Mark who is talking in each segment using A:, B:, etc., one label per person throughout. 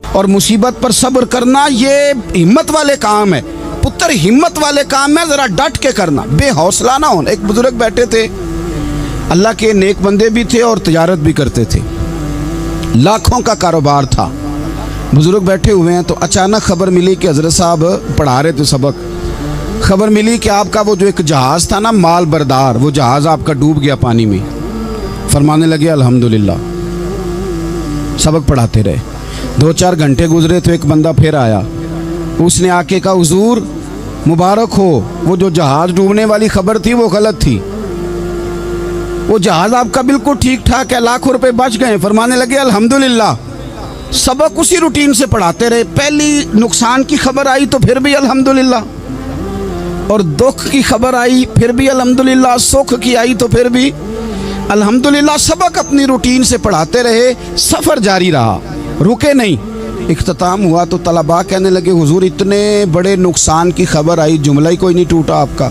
A: اور مصیبت پر صبر کرنا یہ ہمت والے کام ہے پتر، ہمت والے کام ہے، ذرا ڈٹ کے کرنا، بے حوصلہ نہ ہونا۔ ایک بزرگ بیٹھے تھے، اللہ کے نیک بندے بھی تھے اور تجارت بھی کرتے تھے، لاکھوں کا کاروبار تھا۔ بزرگ بیٹھے ہوئے ہیں تو اچانک خبر ملی کہ حضرت صاحب پڑھا رہے تھے سبق، خبر ملی کہ آپ کا وہ جو ایک جہاز تھا نا مال بردار، وہ جہاز آپ کا ڈوب گیا پانی میں۔ فرمانے لگے الحمدللہ، سبق پڑھاتے رہے۔ 2-4 گھنٹے گزرے تو ایک بندہ پھر آیا، اس نے آ کے کہا حضور مبارک ہو، وہ جو جہاز ڈوبنے والی خبر تھی وہ غلط تھی، وہ جہاز آپ کا بالکل ٹھیک ٹھاک ہے، لاکھوں روپے بچ گئے۔ فرمانے لگے الحمدللہ، سبق اسی روٹین سے پڑھاتے رہے، پہلی نقصان کی خبر آئی تو پھر بھی الحمدللہ، اور دکھ کی خبر آئی پھر بھی الحمدللہ، سکھ کی آئی تو پھر بھی الحمدللہ۔ سبق اپنی روٹین سے پڑھاتے رہے، سفر جاری رہا، رکے نہیں۔ اختتام ہوا تو طلباء کہنے لگے حضور اتنے بڑے نقصان کی خبر آئی، جملہ ہی کوئی نہیں ٹوٹا آپ کا،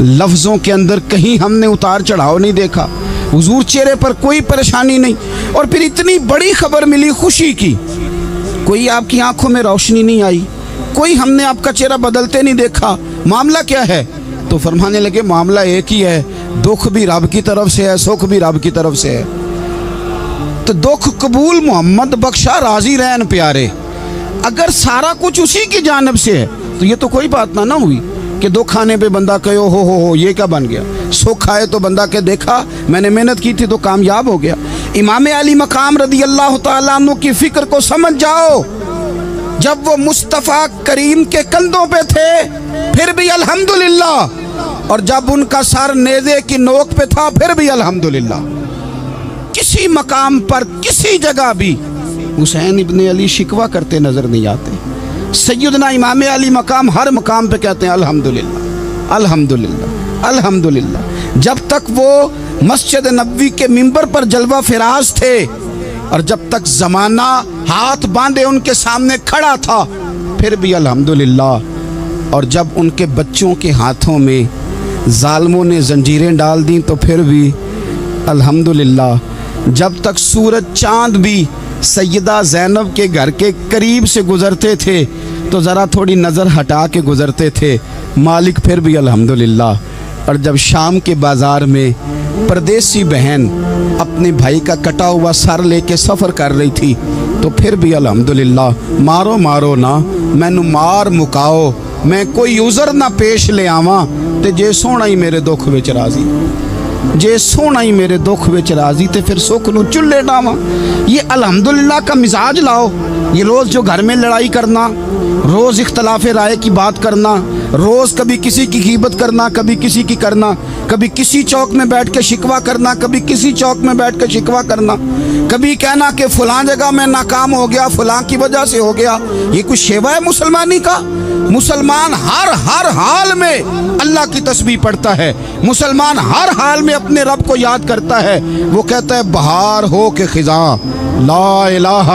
A: لفظوں کے اندر کہیں ہم نے اتار چڑھاؤ نہیں دیکھا، حضور چہرے پر کوئی پریشانی نہیں، اور پھر اتنی بڑی خبر ملی خوشی کی، کوئی آپ کی آنکھوں میں روشنی نہیں آئی، کوئی ہم نے آپ کا چہرہ بدلتے نہیں دیکھا، معاملہ کیا ہے؟ تو فرمانے لگے معاملہ ایک ہی ہے، دکھ بھی رب کی طرف سے ہے، سکھ بھی رب کی طرف سے ہے۔ تو دکھ قبول محمد بخشا راضی رہن پیارے، اگر سارا کچھ اسی کی جانب سے ہے تو یہ تو کوئی بات نہ ہوئی کہ دکھ آنے پہ بندہ کہے ہو یہ کیا بن گیا، سکھ آئے تو بندہ کہ دیکھا میں نے محنت کی تھی تو کامیاب ہو گیا۔ امام علی مقام رضی اللہ تعالیٰ عنہ کی فکر کو سمجھ جاؤ، جب وہ مصطفیٰ کریم کے کندھوں پہ تھے پھر بھی الحمدللہ، اور جب ان کا سر نیزے کی نوک پہ تھا پھر بھی الحمدللہ۔ کسی مقام پر کسی جگہ بھی حسین ابن علی شکوہ کرتے نظر نہیں آتے، سیدنا امام علی مقام ہر مقام پہ کہتے ہیں الحمدللہ الحمدللہ الحمدللہ۔ جب تک وہ مسجد نبوی کے منبر پر جلوہ فراز تھے اور جب تک زمانہ ہاتھ باندھے ان کے سامنے کھڑا تھا پھر بھی الحمدللہ، اور جب ان کے بچوں کے ہاتھوں میں ظالموں نے زنجیریں ڈال دیں تو پھر بھی الحمدللہ، جب تک سورج چاند بھی سیدہ زینب کے گھر کے قریب سے گزرتے تھے تو ذرا تھوڑی نظر ہٹا کے گزرتے تھے، مالک پھر بھی الحمدللہ۔ اور جب شام کے بازار میں پردیسی بہن اپنے بھائی کا کٹا ہوا سر لے کے سفر کر رہی تھی تو پھر بھی الحمدللہ۔ مارو مارو نہ مینو مار مکاؤ، میں کوئی عذر نہ پیش لے آواں تے جے سونا ہی میرے دکھ وچ راضی، جے سونا ہی میرے دکھ وچ راضی تے پھر سکھ نو چلے ڈاواں۔ یہ الحمدللہ کا مزاج لاؤ۔ یہ روز جو گھر میں لڑائی کرنا، روز اختلاف رائے کی بات کرنا، روز کبھی کسی کی غیبت کرنا، کبھی کسی کی کرنا، کبھی کسی چوک میں بیٹھ کے شکوہ کرنا، کبھی کسی چوک میں بیٹھ کے شکوہ کرنا، کبھی کہنا کہ فلاں جگہ میں ناکام ہو گیا، فلاں کی وجہ سے ہو گیا، یہ کچھ شیوا ہے مسلمانی کا؟ مسلمان ہر حال میں اللہ کی تسبیح پڑھتا ہے، مسلمان ہر حال میں اپنے رب کو یاد کرتا ہے۔ وہ کہتا ہے بہار ہو کے خزاں لا الہ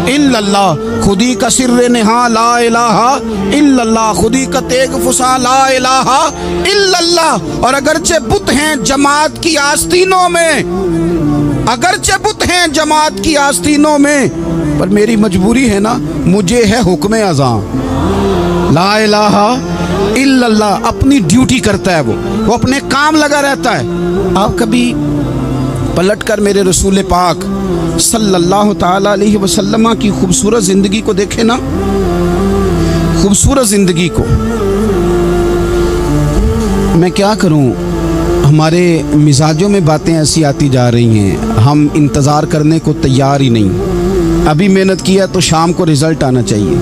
A: الا اللہ، خودی کا سر نہاں لا الہ الا اللہ، خودی کا تیغ فساں لا الہ الا اللہ۔ اور اگرچہ بت ہیں جماعت کی آستینوں میں، اگرچہ بت ہیں جماعت کی آستینوں میں، پر میری مجبوری ہے نا، مجھے ہے حکم اذاں لا الہ الا اللہ۔ اپنی ڈیوٹی کرتا ہے، وہ اپنے کام لگا رہتا ہے۔ آپ کبھی پلٹ کر میرے رسول پاک صلی اللہ تعالی علیہ وسلم کی خوبصورت زندگی کو دیکھیں نا، خوبصورت زندگی کو۔ میں کیا کروں، ہمارے مزاجوں میں باتیں ایسی آتی جا رہی ہیں، ہم انتظار کرنے کو تیار ہی نہیں۔ ابھی محنت کیا تو شام کو رزلٹ آنا چاہیے۔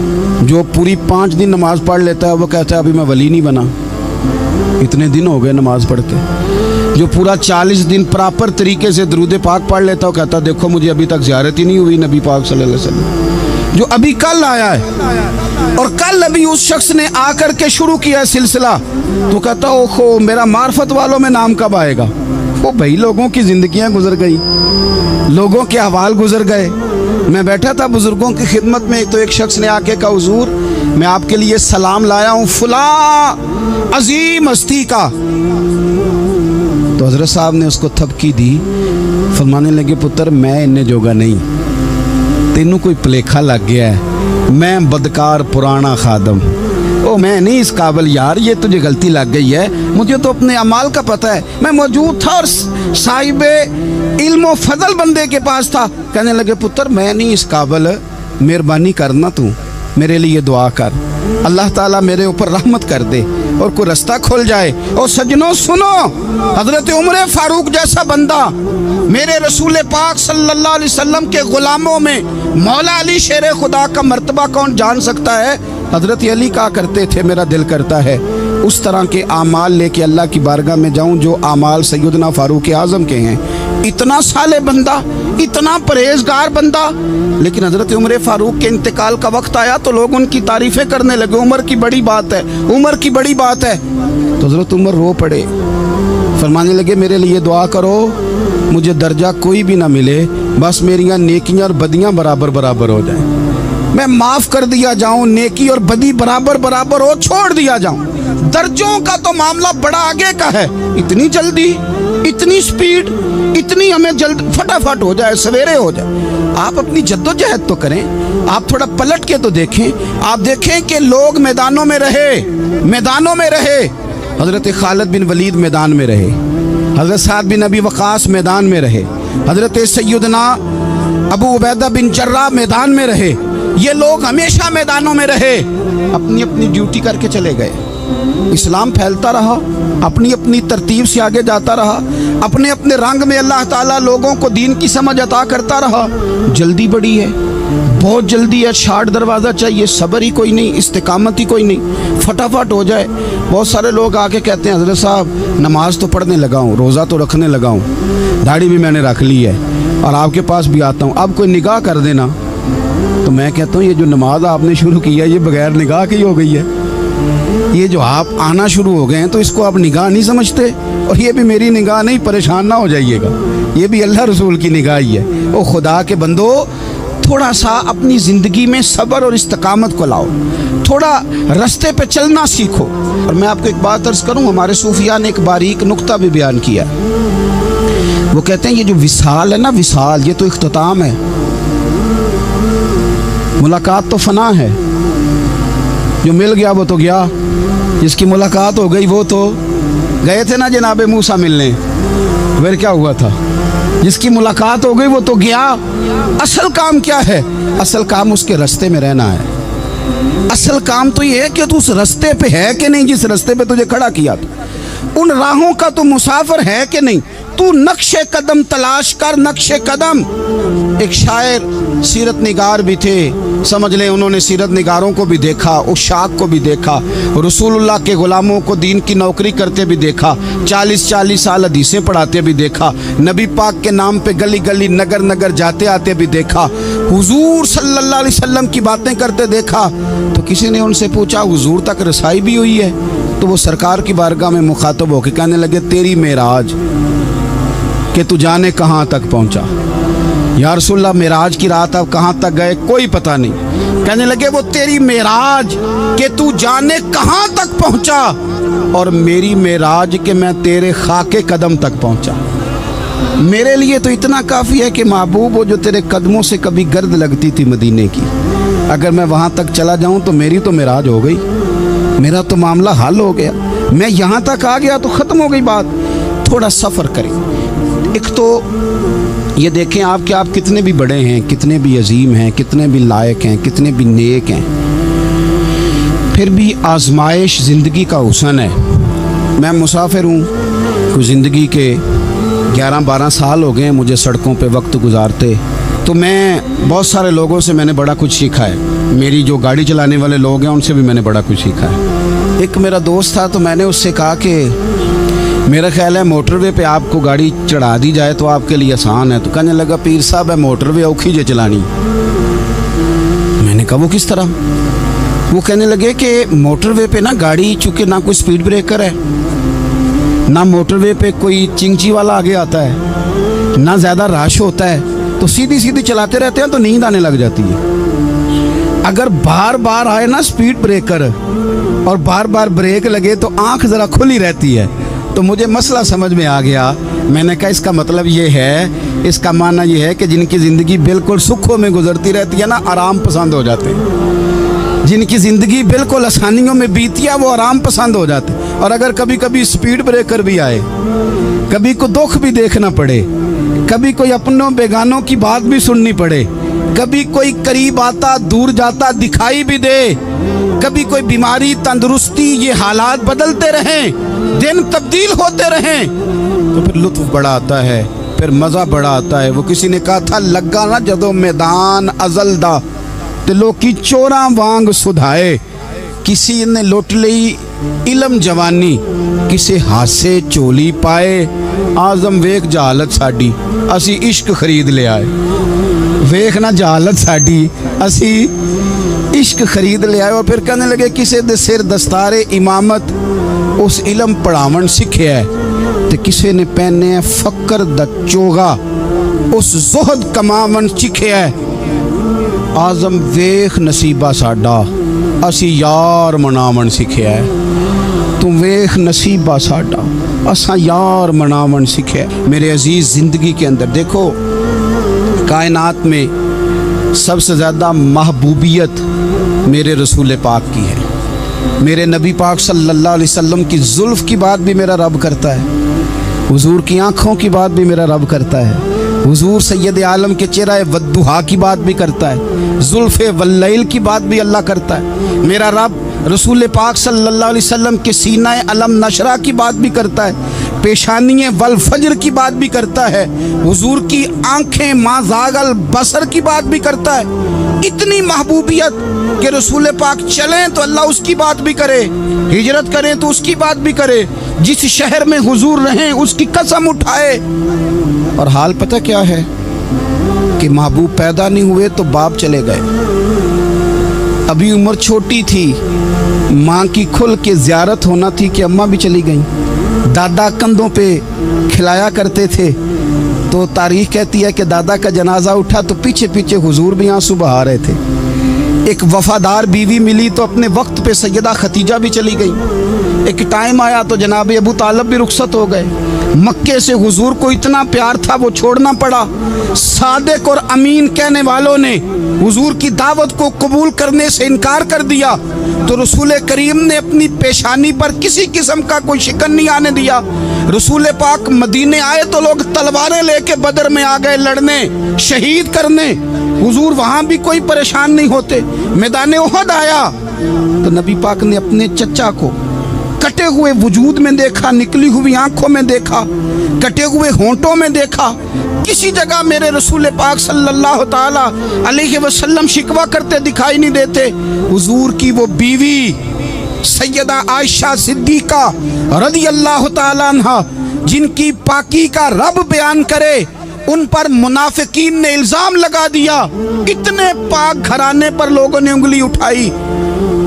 A: جو پوری 5 دن نماز پڑھ لیتا ہے وہ کہتا ہے ابھی میں ولی نہیں بنا، اتنے دن ہو گئے نماز پڑھتے۔ جو پورا 40 دن پراپر طریقے سے درود پاک پڑھ لیتا ہے وہ کہتا ہے دیکھو مجھے ابھی تک زیارت ہی نہیں ہوئی نبی پاک صلی اللہ علیہ وسلم۔ جو ابھی کل آیا ہے اور کل ابھی اس شخص نے آ کر کے شروع کیا ہے سلسلہ تو کہتا ہے اوہو میرا معرفت والوں میں نام کب آئے گا؟ وہ بھائی لوگوں کی زندگیاں گزر گئی، لوگوں کے احوال گزر گئے۔ میں بیٹھا تھا بزرگوں کی خدمت میں تو ایک شخص نے آ کے کہا حضور میں آپ کے لیے سلام لایا ہوں فلاں عظیم ہستی کا۔ تو حضرت صاحب نے اس کو تھپکی دی، فرمانے لگے پتر میں انہیں جوگا نہیں، तेनू कोई भुलेखा लग गया है, मैं बदकार पुराना खादम, ओ मैं नहीं इस काबिल यार, ये तुझे गलती लग गई है, मुझे तो अपने अमाल का पता है, मैं मौजूद था और साहिब इल्म फजल बंदे के पास था। कहने लगे पुत्र मैं नहीं इस काबिल, मेहरबानी करना तू मेरे लिए दुआ कर, अल्लाह ताला मेरे ऊपर रहमत कर दे और कोई रास्ता खुल जाए। और सज्जनों सुनो, हजरत उमर फारूक जैसा बंदा मेरे रसूल पाक सल्लल्लाहु अलैहि वसल्लम के गुलामों में मौला अली शेर खुदा का मर्तबा कौन जान सकता है? हजरत अली कहा करते थे मेरा दिल करता है उस तरह के आमाल लेके अल्लाह की बारगाह में जाऊं जो आमाल सैयदना फारूक आज़म के हैं। इतना साले बंदा, इतना परहेजगार बंदा, लेकिन हजरत उमर फारूक के इंतकाल का वक्त आया तो लोग उनकी तारीफें करने लगे, उमर की बड़ी बात है, उमर की बड़ी बात है। तो हजरत उमर रो पड़े, फरमाने लगे मेरे लिए दुआ करो, मुझे दर्जा कोई भी ना मिले, बस मेरियां नेकियां और बदियां बराबर बराबर हो जाएं, मैं माफ कर दिया जाऊं, नेकी और बदी बराबर बराबर हो, छोड़ दिया जाऊं। दर्जों का तो मामला बड़ा आगे का है, इतनी जल्दी, इतनी स्पीड, इतनी हमें जल्द फटाफट हो जाए, सवेरे हो जाए। आप अपनी जद्दोजहद तो करें, आप थोड़ा पलट के तो देखें। आप देखें कि लोग मैदानों में रहे, मैदानों में रहे, हजरत खालिद बिन वलीद मैदान में रहे, हजरत साद बिन अबी वक़ास मैदान में रहे, हजरत सैयदना अबू उबैदा बिन जर्राह मैदान में रहे। ये लोग हमेशा मैदानों में रहे, अपनी अपनी ड्यूटी करके चले गए। इस्लाम फैलता रहा, अपनी अपनी तरतीब से आगे जाता रहा, अपने अपने रंग में अल्लाह ताला लोगों को दीन की समझ अता करता रहा। जल्दी बड़ी है, बहुत जल्दी है, शार्ट दरवाज़ा चाहिए, सब्र ही कोई नहीं, इस्तिकामत ही कोई नहीं, फटाफट हो जाए। बहुत सारे लोग आके कहते हैं हज़रत साहब नमाज तो पढ़ने लगा हूँ, रोज़ा तो रखने लगा हूँ, दाढ़ी भी मैंने रख ली है और आपके पास भी आता हूँ, अब कोई निगाह कर देना। तो मैं कहता हूँ ये जो नमाज आपने शुरू की है ये बगैर निगाह की हो गई है। ये जो आप आना शुरू हो गए हैं तो इसको आप निगाह नहीं समझते, और ये भी मेरी निगाह नहीं, परेशान ना हो जाइएगा, ये भी अल्लाह रसूल की निगाह ही है। ओ खुदा के बंदो, थोड़ा सा अपनी ज़िंदगी में सब्र और इस्तिकामत को लाओ, थोड़ा रास्ते पे चलना सीखो। और मैं आपको एक बात अर्ज़ करूँ, हमारे सूफिया ने एक बारीक नुक्ता भी बयान किया। वो कहते हैं ये जो विसाल है ना, विसाल, ये तो इख्तिताम है, मुलाकात तो फना है, जो मिल गया वो तो गया, जिसकी मुलाकात हो गई वो तो गए थे ना जनाबे मूसा मिलने, फिर क्या हुआ था? जिसकी मुलाकात हो गई वो तो गया। असल काम क्या है? असल काम उसके रास्ते में रहना है। असल काम तो ये है कि तू उस रास्ते पे है कि नहीं, जिस रास्ते पे तुझे खड़ा किया था, उन राहों का तू मुसाफिर है कि नहीं, तू नक्शे कदम तलाश कर, नक्शे कदम। एक शायर सीरत निगार भी थे, समझ लें उन्होंने सीरत निगारों को भी देखा, उशाक को भी देखा, रसूलुल्लाह के गुलामों को दीन की नौकरी करते भी देखा, 40-40 साल हदीसें पढ़ाते भी देखा, नबी पाक के नाम पे गली गली नगर नगर जाते आते भी देखा, हुजूर सल्लल्लाहु अलैहि वसल्लम की बातें करते देखा। तो किसी ने उनसे पूछा हुजूर तक रसाई भी हुई है? तो वो सरकार की बारगाह में मुखातब होकर कहने लगे तेरी मेराज, कि तू जाने कहाँ तक पहुँचा। या रसूलल्लाह मेराज की रात अब कहाँ तक गए कोई पता नहीं। कहने लगे वो तेरी मेराज कि तू जाने कहाँ तक पहुँचा, और मेरी मेराज कि मैं तेरे खाके कदम तक पहुँचा। मेरे लिए तो इतना काफ़ी है कि महबूब वो जो तेरे कदमों से कभी गर्द लगती थी मदीने की, अगर मैं वहाँ तक चला जाऊँ तो मेरी तो मेराज हो गई, मेरा तो मामला हल हो गया, मैं यहाँ तक आ गया तो ख़त्म हो गई बात। थोड़ा सफ़र करें। एक तो ये देखें आप कि आप कितने भी बड़े हैं, कितने भी अजीम हैं, कितने भी लायक हैं, कितने भी नेक हैं, फिर भी आजमाइश ज़िंदगी का हुस्न है। मैं मुसाफिर हूँ, कुछ ज़िंदगी के 11-12 साल हो गए हैं मुझे सड़कों पे वक्त गुजारते, तो मैं बहुत सारे लोगों से मैंने बड़ा कुछ सीखा है। मेरी जो गाड़ी चलाने वाले लोग हैं उनसे भी मैंने बड़ा कुछ सीखा है। एक मेरा दोस्त था, तो मैंने उससे कहा कि मेरा ख्याल है मोटरवे पे आपको गाड़ी चढ़ा दी जाए तो आपके लिए आसान है। तो कहने लगा पीर साहब है मोटरवे औखी जे चलानी। मैंने कहा वो किस तरह? वो कहने लगे कि मोटरवे पे ना गाड़ी, चूँकि ना कोई स्पीड ब्रेकर है, ना मोटरवे पे कोई चिंची वाला आगे आता है, ना ज़्यादा रश होता है, तो सीधी सीधी चलाते रहते हैं तो नींद आने लग जाती है। अगर बार बार आए ना स्पीड ब्रेकर और बार बार ब्रेक लगे तो आँख ज़रा खुली रहती है, तो मुझे मसला समझ में आ गया। मैंने कहा इसका मतलब ये है, इसका माना ये है कि जिनकी ज़िंदगी बिल्कुल सुखों में गुजरती रहती है ना, आराम पसंद हो जाते हैं। जिनकी ज़िंदगी बिल्कुल आसानियों में बीती है वो आराम पसंद हो जाते हैं। और अगर कभी कभी स्पीड ब्रेकर भी आए, कभी को दुख भी देखना पड़े, कभी कोई अपनों बेगानों की बात भी सुननी पड़े, कभी कोई करीब आता दूर जाता दिखाई भी दे, कभी कोई बीमारी तंदुरुस्ती, ये हालात बदलते रहें, दिन तब्दील होते रहें, तो फिर लुत्फ बड़ा आता है, फिर मज़ा बड़ा आता है। वो किसी ने कहा था, लगा ना जदों मैदान अजल दा ते लोकी चोरां वांग सुधाए। किसी ने लुट लई इलम जवानी, किसे हासे झोली पाए। आजम वेख जहालत साडी, असी इश्क खरीद ले आए। वेख ना जहालत साडी, असी इश्क खरीद ले आए। और फिर कहने लगे, किसे दे सिर दस्तारे इमामत, उस इलम पढ़ावन सीखिया है, ते किसे ने पहने फकर दा चोगा, उस ज़ुहद कमावन सीखिया है। आजम वेख नसीबा साडा, असी यार मनावन सीखिया है। तू वेख नसीबा साडा, असा यार मनावन सीखिया है। मेरे अजीज़, ज़िंदगी के अंदर देखो, कायनात में सबसे ज़्यादा महबूबियत मेरे रसूल पाक की है। मेरे नबी पाक सल्लल्लाहु अलैहि वसल्लम की जुल्फ़ की बात भी मेरा रब करता है, हुजूर की आँखों की बात भी मेरा रब करता है, हुजूर सैयद आलम के चेहरा वद्दुहा की बात भी करता है, जुल्फ़े वल्लैल की बात भी अल्लाह करता है। मेरा रब रसूल पाक सल्लल्लाहु अलैहि वसल्लम के सीना अलम नशरा की बात भी करता है, पेशानी वल फजर की बात भी करता है, हुजूर की आंखें माज़ागल बसर की बात भी करता है। इतनी महबूबियत कि रसूल पाक चलें तो अल्लाह उसकी बात भी करे, हिजरत करें तो उसकी बात भी करे, जिस शहर में हुजूर रहें उसकी कसम उठाए। और हाल पता क्या है कि महबूब पैदा नहीं हुए तो बाप चले गए, अभी उम्र छोटी थी, माँ की खुल के ज़ियारत होना थी कि अम्मा भी चली गई, दादा कंधों पे खिलाया करते थे। तो तारीख कहती है कि दादा का जनाजा उठा तो पीछे पीछे हुजूर भी आंसू बहा रहे थे। एक वफादार बीवी मिली तो अपने वक्त पे सैयदा खतीजा भी चली गई। एक टाइम आया तो जनाब अबू तालब भी रुखसत हो गए। मक्के से हुजूर को इतना प्यार था वो छोड़ना पड़ा। सादिक और अमीन कहने वालों ने हुजूर की दावत को कबूल करने से इनकार कर दिया, तो रसूल करीम ने अपनी पेशानी पर किसी किस्म का कोई शिकन नहीं आने दिया। रसूल पाक मदीने आए तो लोग तलवारें लेके बदर में आ गए लड़ने, शहीद करने, हुजूर वहाँ भी कोई परेशान नहीं होते। मैदान उहद आया तो नबी पाक ने अपने चचा को कटे हुए वजूद में देखा, निकली हुई आंखों में देखा, कटे हुए होंठों में देखा। किसी जगह मेरे रसूल पाक सल्लल्लाहु ताला अलैहि वसल्लम शिकवा करते दिखाई नहीं देते। हुजूर की वो बीवी सैयदा आयशा सिद्दीका रज़ी अल्लाह ताला अन्हा, जिनकी पाकी का रब बयान करे, उन पर मुनाफिकीन ने इल्ज़ाम लगा दिया। इतने पाक घराने पर लोगों ने उंगली उठाई।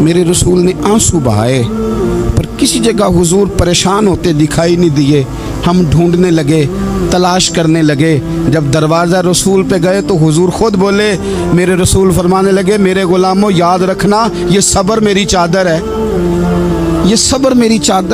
A: मेरे रसूल ने आंसू बहाए, पर किसी जगह हुजूर परेशान होते दिखाई नहीं दिए। हम ढूंढने लगे, तलाश करने लगे। जब दरवाज़ा रसूल पे गए तो हुजूर खुद बोले, मेरे रसूल फरमाने लगे, मेरे गुलामों याद रखना, ये सब्र मेरी चादर है, ये सब्र मेरी चादर है।